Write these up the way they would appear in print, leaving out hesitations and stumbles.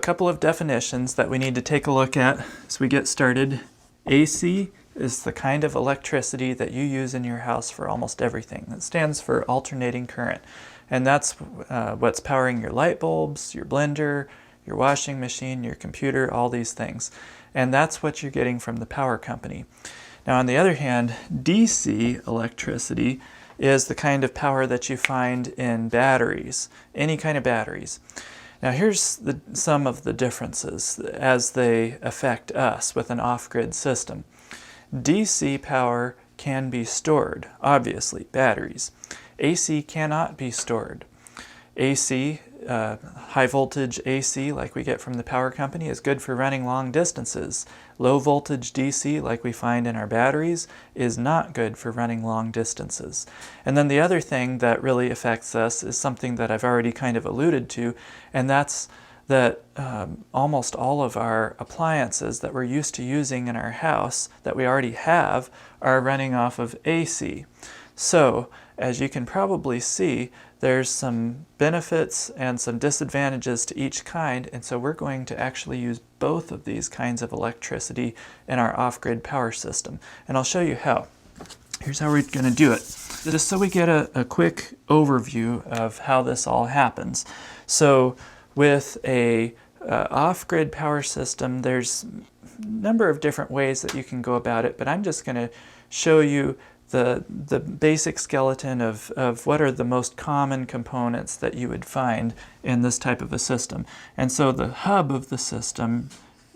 A couple of definitions that we need to take a look at as we get started. AC is the kind of electricity that you use in your house for almost everything. It stands for alternating current. And that's what's powering your light bulbs, your blender, your washing machine, your computer, all these things. And that's what you're getting from the power company. Now on the other hand, DC electricity is the kind of power that you find in batteries, any kind of batteries. Now here's some of the differences as they affect us with an off-grid system. DC power can be stored, obviously, batteries. AC cannot be stored. AC, high voltage AC like we get from the power company, is good for running long distances. Low voltage DC like we find in our batteries is not good for running long distances. And then the other thing that really affects us is something that I've already kind of alluded to, and that's that almost all of our appliances that we're used to using in our house that we already have are running off of AC. So, as you can probably see, there's some benefits and some disadvantages to each kind, and so we're going to actually use both of these kinds of electricity in our off-grid power system. And I'll show you how. Here's how we're going to do it. Just so we get a quick overview of how this all happens. So with a off-grid power system, there's a number of different ways that you can go about it, but I'm just going to show you the basic skeleton of what are the most common components that you would find in this type of a system. And so the hub of the system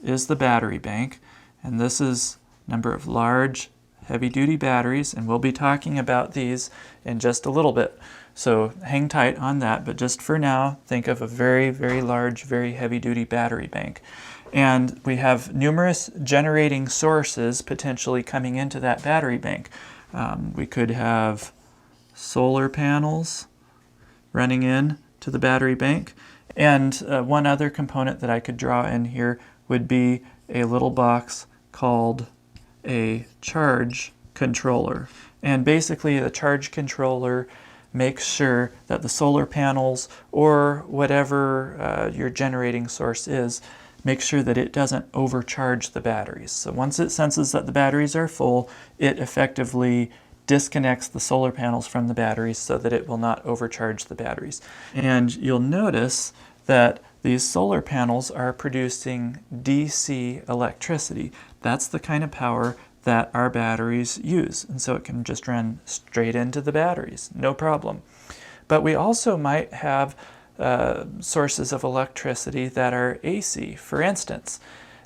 is the battery bank, and this is a number of large heavy-duty batteries, and we'll be talking about these in just a little bit. So hang tight on that, but just for now, think of a very, very large, very heavy-duty battery bank. And we have numerous generating sources potentially coming into that battery bank. We could have solar panels running in to the battery bank. And one other component that I could draw in here would be a little box called a charge controller. And basically the charge controller makes sure that the solar panels or whatever your generating source is, make sure that it doesn't overcharge the batteries. So once it senses that the batteries are full, it effectively disconnects the solar panels from the batteries so that it will not overcharge the batteries. And you'll notice that these solar panels are producing DC electricity. That's the kind of power that our batteries use. And so it can just run straight into the batteries, no problem. But we also might have sources of electricity that are AC. For instance,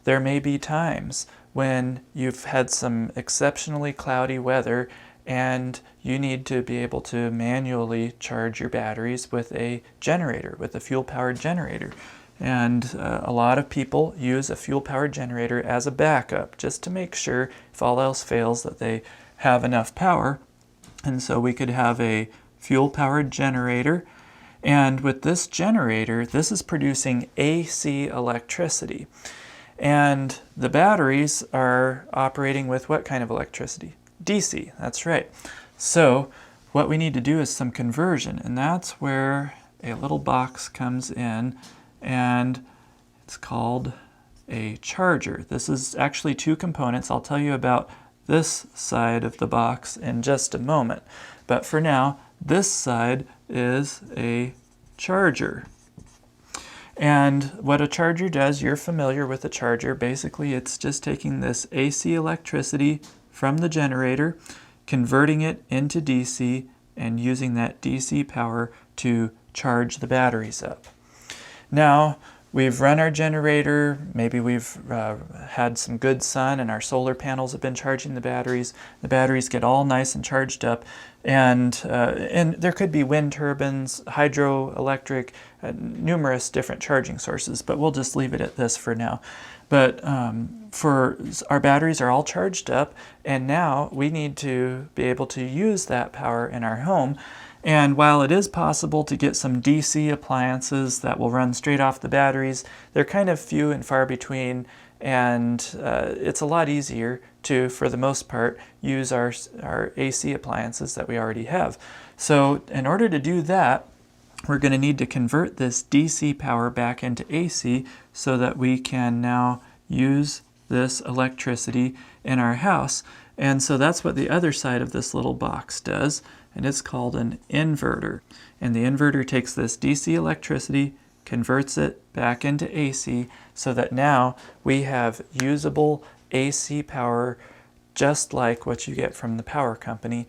there may be times when you've had some exceptionally cloudy weather and you need to be able to manually charge your batteries with a generator, with a fuel-powered generator. And a lot of people use a fuel-powered generator as a backup just to make sure, if all else fails, that they have enough power. And so we could have a fuel-powered generator. And with this generator, this is producing AC electricity. And the batteries are operating with what kind of electricity? DC, that's right. So what we need to do is some conversion, and that's where a little box comes in, and it's called a charger. This is actually two components. I'll tell you about this side of the box in just a moment. But for now, this side is a charger. And what a charger does, you're familiar with a charger. Basically, it's just taking this AC electricity from the generator, converting it into DC, and using that DC power to charge the batteries up. Now, we've run our generator, maybe we've had some good sun and our solar panels have been charging the batteries. The batteries get all nice and charged up, and there could be wind turbines, hydroelectric, numerous different charging sources, but we'll just leave it at this for now. But for our batteries are all charged up, and now we need to be able to use that power in our home. And while it is possible to get some DC appliances that will run straight off the batteries, they're kind of few and far between, and it's a lot easier to, for the most part, use our AC appliances that we already have. So in order to do that, we're going to need to convert this DC power back into AC so that we can now use this electricity in our house. And so that's what the other side of this little box does, and it's called an inverter. And the inverter takes this DC electricity, converts it back into AC, so that now we have usable AC power just like what you get from the power company.